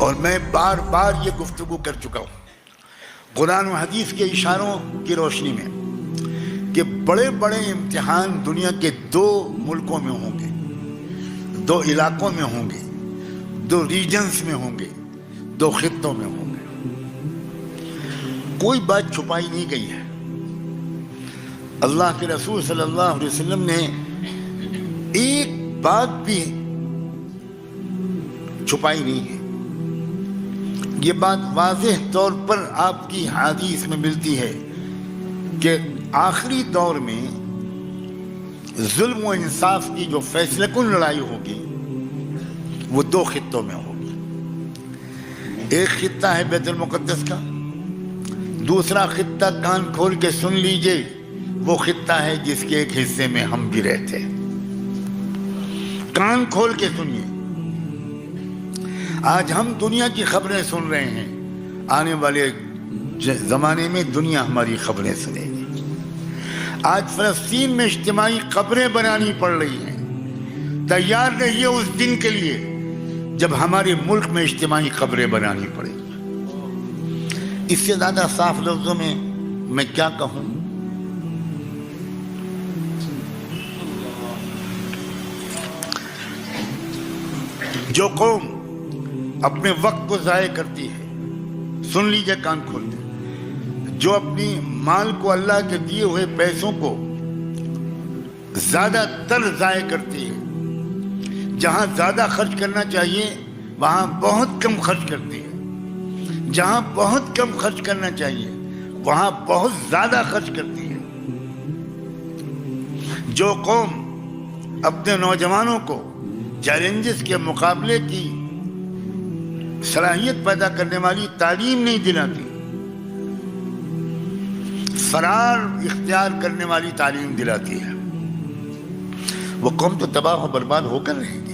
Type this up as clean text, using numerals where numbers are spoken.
اور میں بار بار یہ گفتگو کر چکا ہوں قرآن و حدیث کے اشاروں کی روشنی میں کہ بڑے بڑے امتحان دنیا کے 2 ملکوں میں ہوں گے، 2 علاقوں میں ہوں گے، 2 ریجنز میں ہوں گے، 2 خطوں میں ہوں گے۔ کوئی بات چھپائی نہیں گئی ہے۔ اللہ کے رسول صلی اللہ علیہ وسلم نے ایک بات بھی چھپائی نہیں ہے۔ یہ بات واضح طور پر آپ کی حدیث میں ملتی ہے کہ آخری دور میں ظلم و انصاف کی جو فیصلہ کن لڑائی ہوگی وہ 2 خطوں میں ہوگی۔ ایک خطہ ہے بیت المقدس کا، دوسرا خطہ کان کھول کے سن لیجئے وہ خطہ ہے جس کے ایک حصے میں ہم بھی رہتے ہیں۔ کان کھول کے سنیے۔ آج ہم دنیا کی خبریں سن رہے ہیں، آنے والے زمانے میں دنیا ہماری خبریں سنے گی۔ آج فلسطین میں اجتماعی قبریں بنانی پڑ رہی ہیں۔ تیار رہیے اس دن کے لیے جب ہمارے ملک میں اجتماعی قبریں بنانی پڑے گی۔ اس سے زیادہ صاف لفظوں میں کیا کہوں؟ جو قوم اپنے وقت کو ضائع کرتی ہے، سن لیجئے کان کھولتے، جو اپنی مال کو اللہ کے دیے ہوئے پیسوں کو زیادہ تر ضائع کرتی ہے، جہاں زیادہ خرچ کرنا چاہیے وہاں بہت کم خرچ کرتی ہے، جہاں بہت کم خرچ کرنا چاہیے وہاں بہت زیادہ خرچ کرتی ہے۔ جو قوم اپنے نوجوانوں کو چیلنجز کے مقابلے کی صلاحیت پیدا کرنے والی تعلیم نہیں دلاتی، فرار اختیار کرنے والی تعلیم دلاتی ہے، وہ قوم تو تباہ و برباد ہو کر رہے گی۔